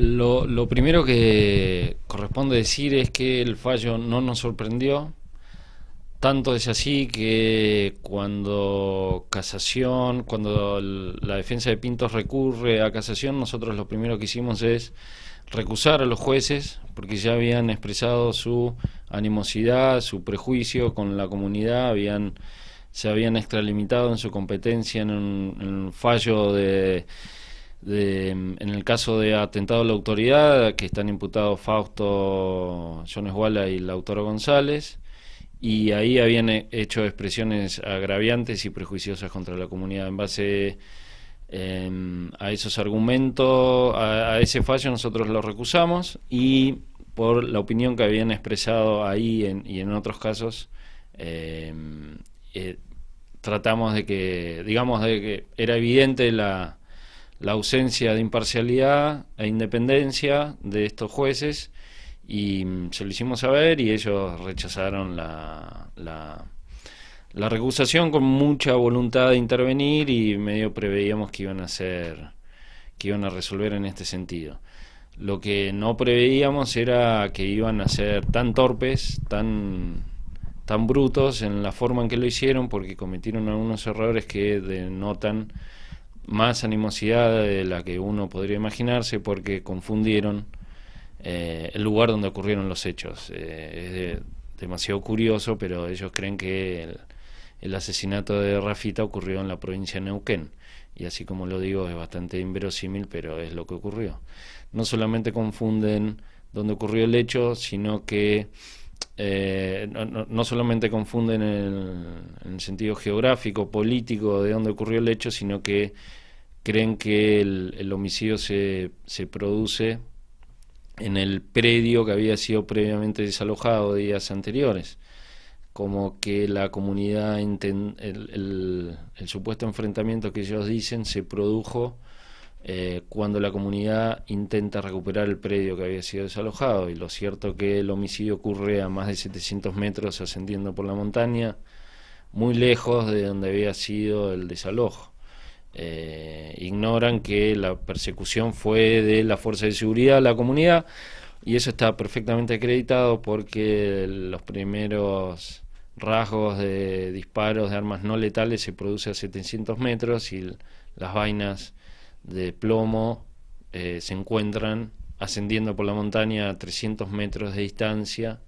Lo primero que corresponde decir es que el fallo no nos sorprendió. Tanto es así que cuando la defensa de Pintos recurre a casación, nosotros lo primero que hicimos es recusar a los jueces, porque ya habían expresado su animosidad, su prejuicio con la comunidad, se habían extralimitado en su competencia en un fallo en el caso de atentado a la autoridad, que están imputados Fausto Jones Walla y Lautaro González, y ahí habían hecho expresiones agraviantes y prejuiciosas contra la comunidad. En base a esos argumentos, a ese fallo, nosotros lo recusamos, y por la opinión que habían expresado ahí y en otros casos, tratamos de que era evidente la ausencia de imparcialidad e independencia de estos jueces, y se lo hicimos saber, y ellos rechazaron la recusación con mucha voluntad de intervenir, y medio preveíamos que iban a resolver en este sentido. Lo que no preveíamos era que iban a ser tan torpes, tan brutos en la forma en que lo hicieron, porque cometieron algunos errores que denotan más animosidad de la que uno podría imaginarse, porque confundieron el lugar donde ocurrieron los hechos. Demasiado curioso, pero ellos creen que el asesinato de Rafita ocurrió en la provincia de Neuquén, y así como lo digo es bastante inverosímil, pero es lo que ocurrió. No solamente confunden dónde ocurrió el hecho, sino que no solamente confunden en el sentido geográfico, político de dónde ocurrió el hecho, sino que creen que el homicidio se produce en el predio que había sido previamente desalojado días anteriores, como que la comunidad, el supuesto enfrentamiento que ellos dicen se produjo cuando la comunidad intenta recuperar el predio que había sido desalojado, y lo cierto que el homicidio ocurre a más de 700 metros ascendiendo por la montaña, muy lejos de donde había sido el desalojo. Ignoran que la persecución fue de la fuerza de seguridad a la comunidad, y eso está perfectamente acreditado porque los primeros rasgos de disparos de armas no letales se produce a 700 metros, y las vainas de plomo se encuentran ascendiendo por la montaña a 300 metros de distancia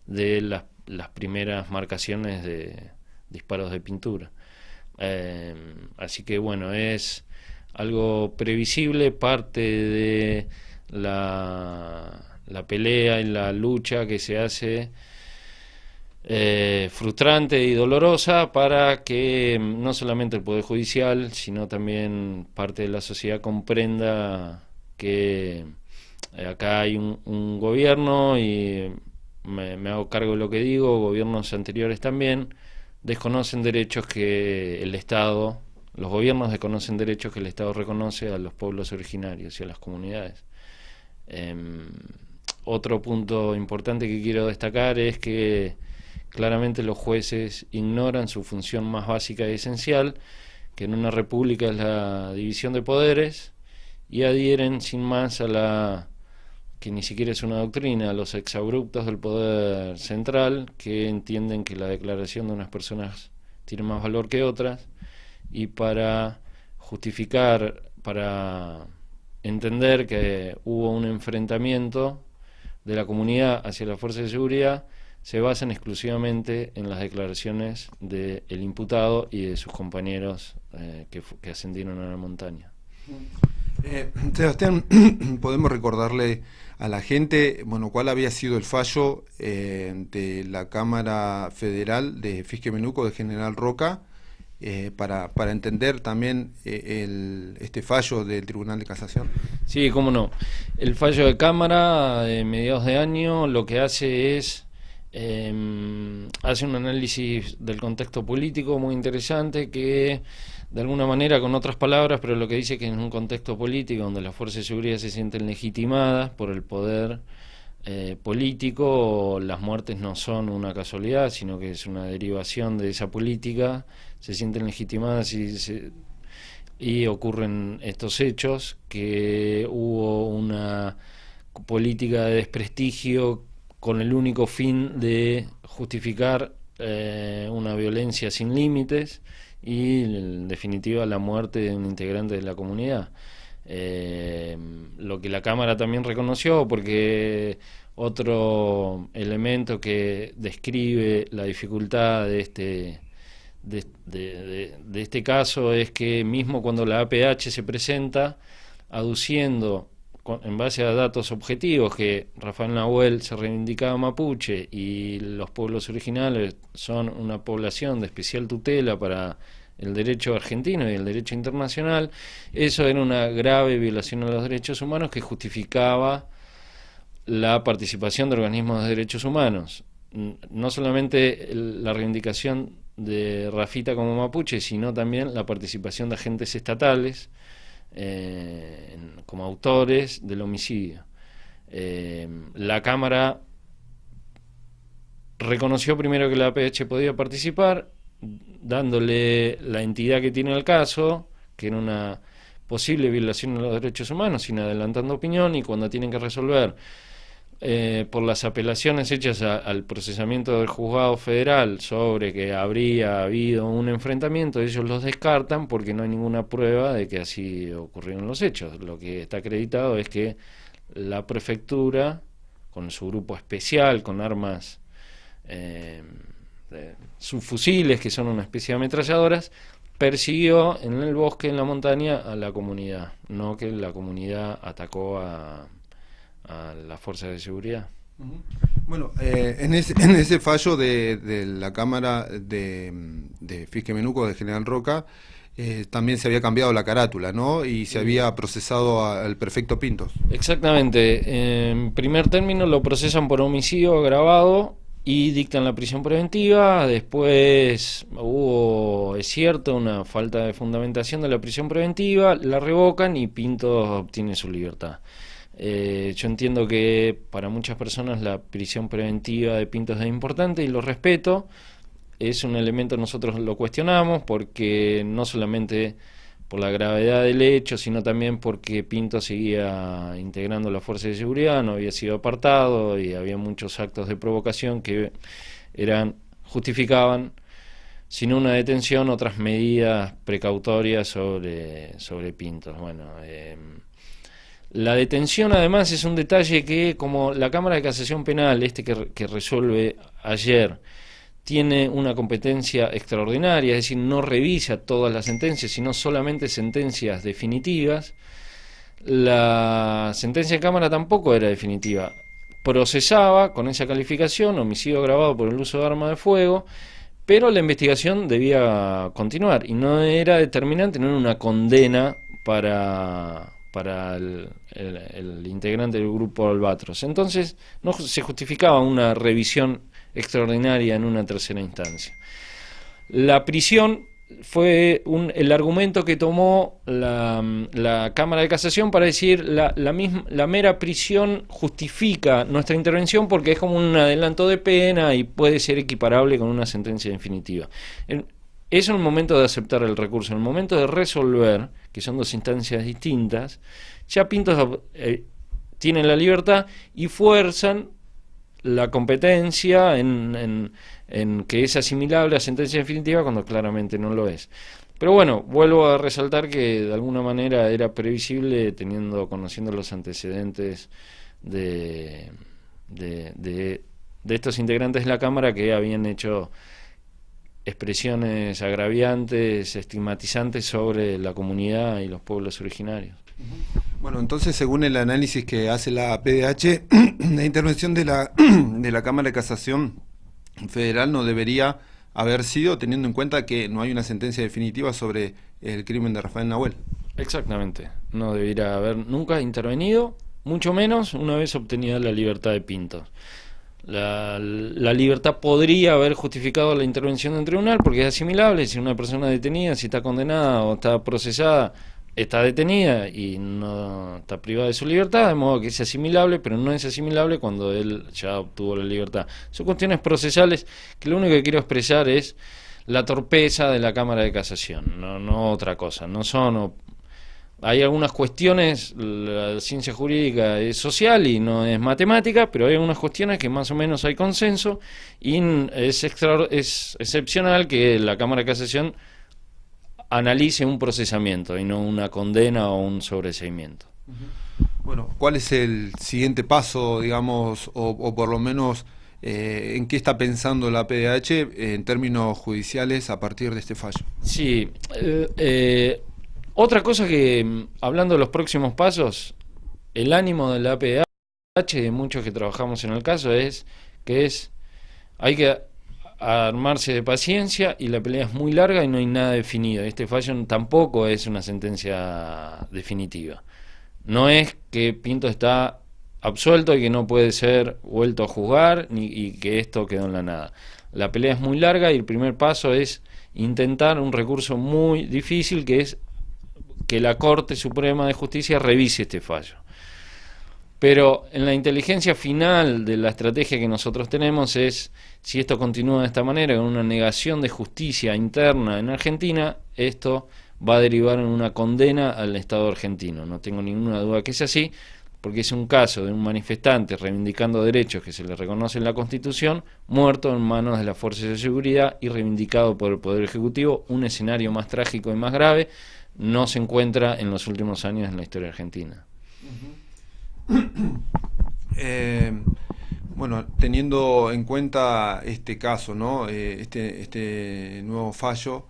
de las primeras marcaciones de disparos de pintura. Así que bueno, es algo previsible, parte de la pelea y la lucha que se hace, frustrante y dolorosa, para que no solamente el Poder Judicial, sino también parte de la sociedad comprenda que acá hay un gobierno, y me hago cargo de lo que digo, gobiernos anteriores también, desconocen derechos que los gobiernos desconocen derechos que el Estado reconoce a los pueblos originarios y a las comunidades. Otro punto importante que quiero destacar es que claramente los jueces ignoran su función más básica y esencial, que en una república es la división de poderes, y adhieren sin más que ni siquiera es una doctrina, a los exabruptos del poder central, que entienden que la declaración de unas personas tiene más valor que otras, y para justificar, para entender que hubo un enfrentamiento de la comunidad hacia la fuerza de seguridad, se basan exclusivamente en las declaraciones del imputado y de sus compañeros que ascendieron a la montaña. Sebastián, podemos recordarle a la gente, bueno, cuál había sido el fallo de la Cámara Federal de Fisque-Menuco de General Roca, para entender también este fallo del Tribunal de Casación. Sí, cómo no. El fallo de Cámara de mediados de año lo que hace es hace un análisis del contexto político muy interesante, que de alguna manera, con otras palabras, pero lo que dice que en un contexto político donde las fuerzas de seguridad se sienten legitimadas por el poder político, las muertes no son una casualidad, sino que es una derivación de esa política, se sienten legitimadas, y y ocurren estos hechos, que hubo una política de desprestigio con el único fin de justificar una violencia sin límites y, en definitiva, la muerte de un integrante de la comunidad. Lo que la Cámara también reconoció, porque otro elemento que describe la dificultad de este caso es que mismo cuando la APH se presenta aduciendo en base a datos objetivos que Rafael Nahuel se reivindicaba mapuche y los pueblos originales son una población de especial tutela para el derecho argentino y el derecho internacional, eso era una grave violación a los derechos humanos que justificaba la participación de organismos de derechos humanos. No solamente la reivindicación de Rafita como mapuche, sino también la participación de agentes estatales como autores del homicidio. La Cámara reconoció primero que la APH podía participar, dándole la entidad que tiene el caso, que era una posible violación de los derechos humanos, sin adelantando opinión, y cuando tienen que resolver por las apelaciones hechas al procesamiento del juzgado federal sobre que habría habido un enfrentamiento, ellos los descartan porque no hay ninguna prueba de que así ocurrieron los hechos. Lo que está acreditado es que la prefectura, con su grupo especial, con armas subfusiles, que son una especie de ametralladoras, persiguió en el bosque, en la montaña, a la comunidad, no que la comunidad atacó a las fuerzas de seguridad. Bueno, en ese fallo de la Cámara de Fisquemenuco de General Roca, también se había cambiado la carátula, ¿no? Y se había procesado al prefecto Pintos. Exactamente. En primer término lo procesan por homicidio agravado y dictan la prisión preventiva. Después hubo, es cierto, una falta de fundamentación de la prisión preventiva, la revocan y Pintos obtiene su libertad. Yo entiendo que para muchas personas la prisión preventiva de Pintos es importante y lo respeto. Es un elemento, nosotros lo cuestionamos porque no solamente por la gravedad del hecho, sino también porque Pintos seguía integrando la fuerza de seguridad, no había sido apartado y había muchos actos de provocación que justificaban, sin una detención, otras medidas precautorias sobre Pintos. Bueno, la detención, además, es un detalle que, como la Cámara de Casación Penal, que resuelve ayer, tiene una competencia extraordinaria, es decir, no revisa todas las sentencias, sino solamente sentencias definitivas. La sentencia de Cámara tampoco era definitiva. Procesaba con esa calificación, homicidio agravado por el uso de arma de fuego, pero la investigación debía continuar y no era determinante, no era una condena para el integrante del grupo Albatros. Entonces no se justificaba una revisión extraordinaria en una tercera instancia. La prisión fue el argumento que tomó la Cámara de Casación para decir la mera prisión justifica nuestra intervención porque es como un adelanto de pena y puede ser equiparable con una sentencia definitiva. Eso en el momento de aceptar el recurso. En el momento de resolver, que son dos instancias distintas, ya Pintos tienen la libertad y fuerzan la competencia en que es asimilable a sentencia definitiva cuando claramente no lo es. Pero bueno, vuelvo a resaltar que de alguna manera era previsible, conociendo los antecedentes de estos integrantes de la Cámara que habían hecho expresiones agraviantes, estigmatizantes sobre la comunidad y los pueblos originarios. Bueno, entonces, según el análisis que hace la PDH, la intervención de la Cámara de Casación Federal no debería haber sido, teniendo en cuenta que no hay una sentencia definitiva sobre el crimen de Rafael Nahuel. Exactamente, no debería haber nunca intervenido, mucho menos una vez obtenida la libertad de Pintos. La libertad podría haber justificado la intervención del tribunal porque es asimilable. Si una persona detenida, si está condenada o está procesada, está detenida y no está privada de su libertad, de modo que es asimilable, pero no es asimilable cuando él ya obtuvo la libertad. Son cuestiones procesales que lo único que quiero expresar es la torpeza de la Cámara de Casación, no otra cosa. No son, hay algunas cuestiones, la ciencia jurídica es social y no es matemática, pero hay algunas cuestiones que más o menos hay consenso, y es excepcional que la Cámara de Casación analice un procesamiento y no una condena o un sobreseimiento. Bueno, ¿cuál es el siguiente paso, digamos, o por lo menos en qué está pensando la PDH en términos judiciales a partir de este fallo? Sí, otra cosa que, hablando de los próximos pasos, el ánimo de la PDH, de muchos que trabajamos en el caso, hay que armarse de paciencia, y la pelea es muy larga y no hay nada definido. Este fallo tampoco es una sentencia definitiva. No es que Pinto está absuelto y que no puede ser vuelto a juzgar, y que esto quedó en la nada. La pelea es muy larga y el primer paso es intentar un recurso muy difícil, que es que la Corte Suprema de Justicia revise este fallo. Pero en la inteligencia final de la estrategia que nosotros tenemos es, si esto continúa de esta manera, con una negación de justicia interna en Argentina, esto va a derivar en una condena al Estado argentino. No tengo ninguna duda que es así, porque es un caso de un manifestante reivindicando derechos que se le reconocen en la Constitución, muerto en manos de las fuerzas de seguridad y reivindicado por el Poder Ejecutivo. Un escenario más trágico y más grave no se encuentra en los últimos años en la historia argentina. Bueno, teniendo en cuenta este caso, ¿no? Este nuevo fallo,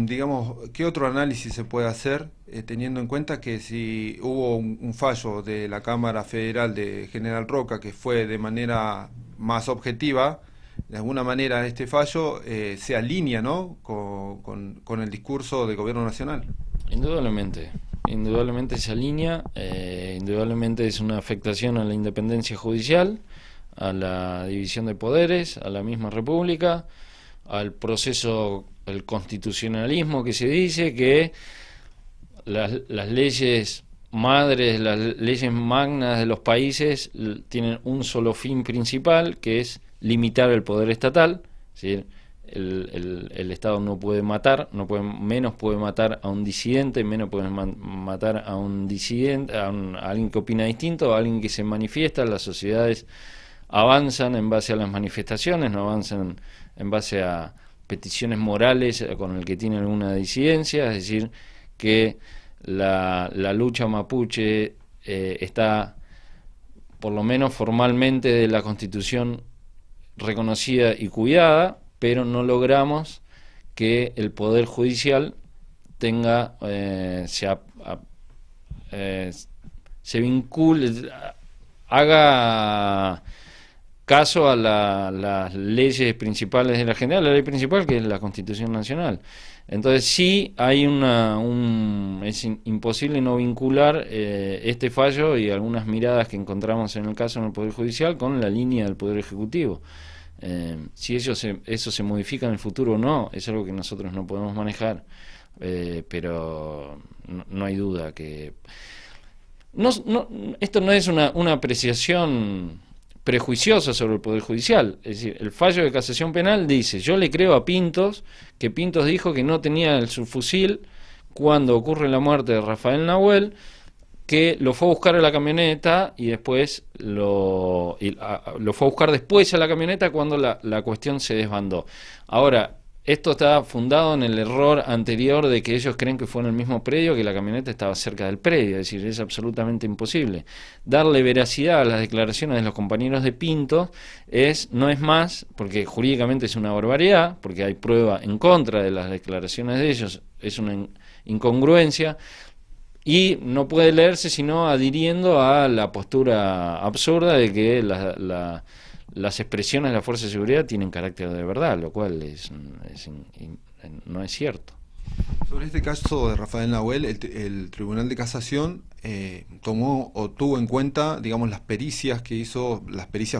digamos, ¿qué otro análisis se puede hacer, teniendo en cuenta que si hubo un fallo de la Cámara Federal de General Roca que fue de manera más objetiva, de alguna manera este fallo se alinea, ¿no?, con el discurso del Gobierno Nacional? Indudablemente se alinea, indudablemente es una afectación a la independencia judicial, a la división de poderes, a la misma República, al proceso, el constitucionalismo que se dice, que las leyes madres, las leyes magnas de los países tienen un solo fin principal, que es limitar el poder estatal. Es decir, el Estado no puede matar, menos puede matar a un disidente, menos puede matar a un disidente, a alguien que opina distinto, a alguien que se manifiesta. Las sociedades avanzan en base a las manifestaciones, no avanzan en base a peticiones morales con el que tiene alguna disidencia. Es decir, que la lucha mapuche está, por lo menos formalmente, de la Constitución reconocida y cuidada, pero no logramos que el Poder Judicial tenga, se vincule, haga caso a las leyes principales de la Argentina, la ley principal, que es la Constitución Nacional. Entonces sí hay es imposible no vincular este fallo y algunas miradas que encontramos en el caso en el Poder Judicial con la línea del Poder Ejecutivo. Si eso se modifica en el futuro o no, es algo que nosotros no podemos manejar, pero no hay duda que esto no es una apreciación prejuiciosa sobre el Poder Judicial. Es decir, el fallo de casación penal dice: yo le creo a Pintos, que Pintos dijo que no tenía el subfusil cuando ocurre la muerte de Rafael Nahuel, que lo fue a buscar a la camioneta y después lo fue a buscar después a la camioneta cuando la cuestión se desbandó. Ahora, esto está fundado en el error anterior de que ellos creen que fue en el mismo predio, que la camioneta estaba cerca del predio. Es decir, es absolutamente imposible. Darle veracidad a las declaraciones de los compañeros de Pinto no es más, porque jurídicamente es una barbaridad, porque hay prueba en contra de las declaraciones de ellos, es una incongruencia, y no puede leerse sino adhiriendo a la postura absurda de que las expresiones de la Fuerza de Seguridad tienen carácter de verdad, lo cual no es cierto. Sobre este caso de Rafael Nahuel, el Tribunal de Casación tomó o tuvo en cuenta, digamos, las pericias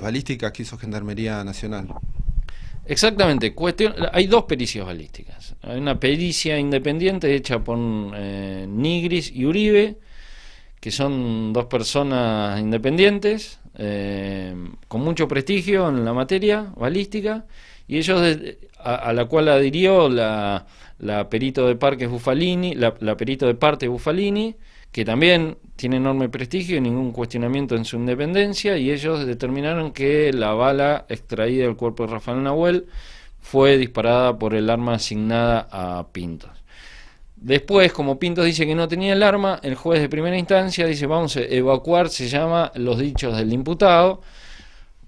balísticas que hizo Gendarmería Nacional. Exactamente, hay dos pericias balísticas. Hay una pericia independiente hecha por Nigris y Uribe, que son dos personas independientes, con mucho prestigio en la materia balística, y ellos a la cual adhirió la perito de Parques Bufalini, la perito de Parte Bufalini, que también tiene enorme prestigio y ningún cuestionamiento en su independencia, y ellos determinaron que la bala extraída del cuerpo de Rafael Nahuel fue disparada por el arma asignada a Pintos. Después, como Pintos dice que no tenía el arma, el juez de primera instancia dice vamos a evacuar, se llama, los dichos del imputado,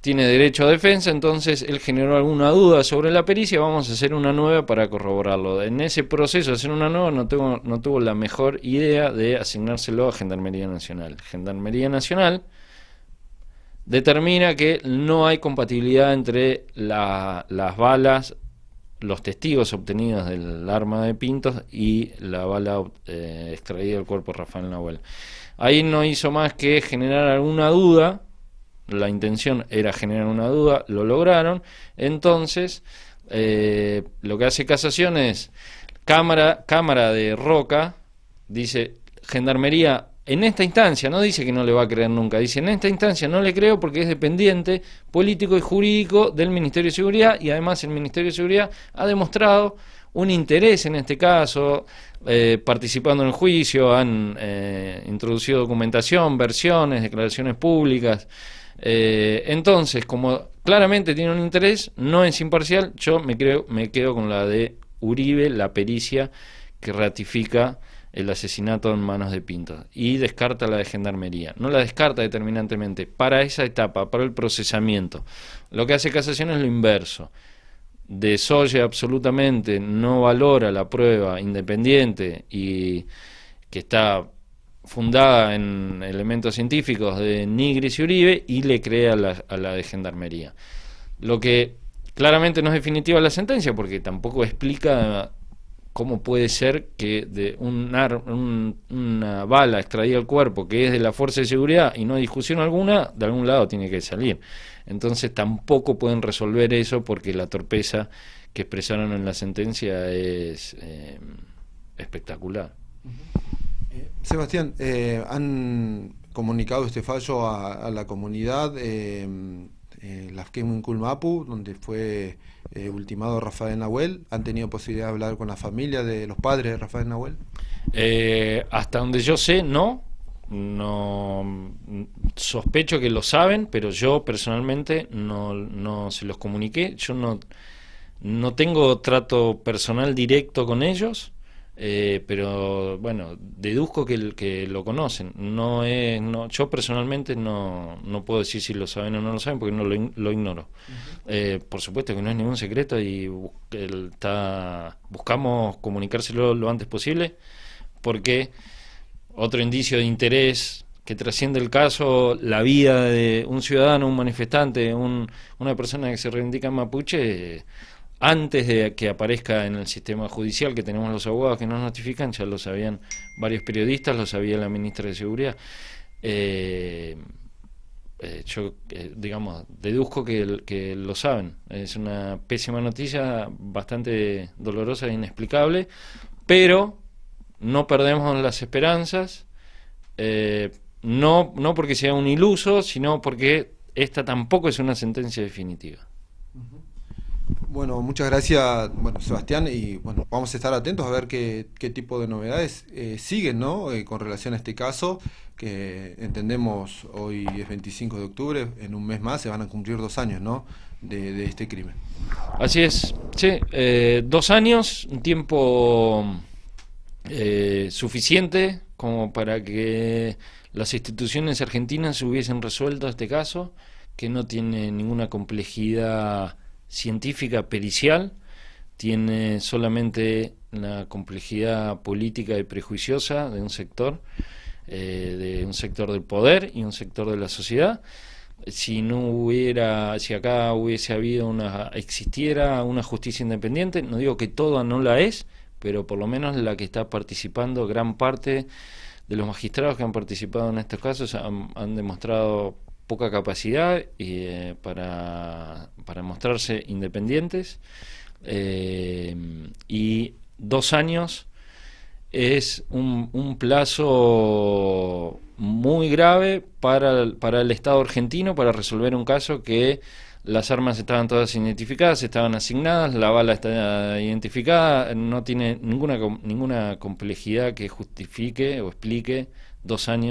tiene derecho a defensa, entonces él generó alguna duda sobre la pericia, vamos a hacer una nueva para corroborarlo. En ese proceso de hacer una nueva no tuvo la mejor idea de asignárselo a Gendarmería Nacional. Gendarmería Nacional determina que no hay compatibilidad entre las balas, los testigos obtenidos del arma de Pintos y la bala extraída del cuerpo de Rafael Nahuel. Ahí no hizo más que generar alguna duda. La intención era generar una duda, lo lograron. Entonces, lo que hace casación es, Cámara de Roca, dice, Gendarmería, en esta instancia, no dice que no le va a creer nunca, dice, en esta instancia no le creo porque es dependiente político y jurídico del Ministerio de Seguridad, y además el Ministerio de Seguridad ha demostrado un interés en este caso, participando en el juicio, han introducido documentación, versiones, declaraciones públicas. Entonces, como claramente tiene un interés, no es imparcial, yo me quedo con la de Uribe, la pericia que ratifica el asesinato en manos de Pintos, y descarta la de Gendarmería. No la descarta determinantemente para esa etapa, para el procesamiento. Lo que hace casación es lo inverso. Desoye absolutamente, no valora la prueba independiente y que está fundada en elementos científicos de Nigris y Uribe, y le cree a la de Gendarmería. Lo que claramente no es definitiva la sentencia, porque tampoco explica cómo puede ser que de una bala extraída del cuerpo, que es de la fuerza de seguridad y no hay discusión alguna, de algún lado tiene que salir. Entonces tampoco pueden resolver eso, porque la torpeza que expresaron en la sentencia es espectafular. Sebastián, han comunicado este fallo a la comunidad, Lafkenmin Kulmapu, donde fue ultimado Rafael Nahuel. ¿Han tenido posibilidad de hablar con la familia de los padres de Rafael Nahuel? Hasta donde yo sé, no sospecho que lo saben, pero yo personalmente no se los comuniqué. Yo no tengo trato personal directo con ellos. Pero bueno, deduzco que lo conocen. Yo personalmente no puedo decir si lo saben o no lo saben, porque lo ignoro. Por supuesto que no es ningún secreto, y buscamos comunicárselo lo antes posible, porque otro indicio de interés que trasciende el caso, la vida de un ciudadano, un manifestante, una persona que se reivindica mapuche, antes de que aparezca en el sistema judicial, que tenemos los abogados que nos notifican, ya lo sabían varios periodistas, lo sabía la ministra de Seguridad. Yo, digamos, deduzco que lo saben. Es una pésima noticia, bastante dolorosa e inexplicable, pero no perdemos las esperanzas, no porque sea un iluso, sino porque esta tampoco es una sentencia definitiva. Bueno, muchas gracias, Sebastián, y bueno, vamos a estar atentos a ver qué tipo de novedades siguen, ¿no? Con relación a este caso, que entendemos hoy es 25 de octubre, en un mes más se van a cumplir 2 años, ¿no?, de este crimen. Así es, sí, 2 años, un tiempo suficiente como para que las instituciones argentinas hubiesen resuelto este caso, que no tiene ninguna complejidad científica pericial, tiene solamente la complejidad política y prejuiciosa de un sector del poder y un sector de la sociedad. Si acá existiera una justicia independiente, no digo que toda no la es, pero por lo menos la que está participando, gran parte de los magistrados que han participado en estos casos han demostrado poca capacidad para mostrarse independientes, y 2 años es un plazo muy grave para el Estado argentino, para resolver un caso que las armas estaban todas identificadas, estaban asignadas, la bala está identificada, no tiene ninguna complejidad que justifique o explique 2 años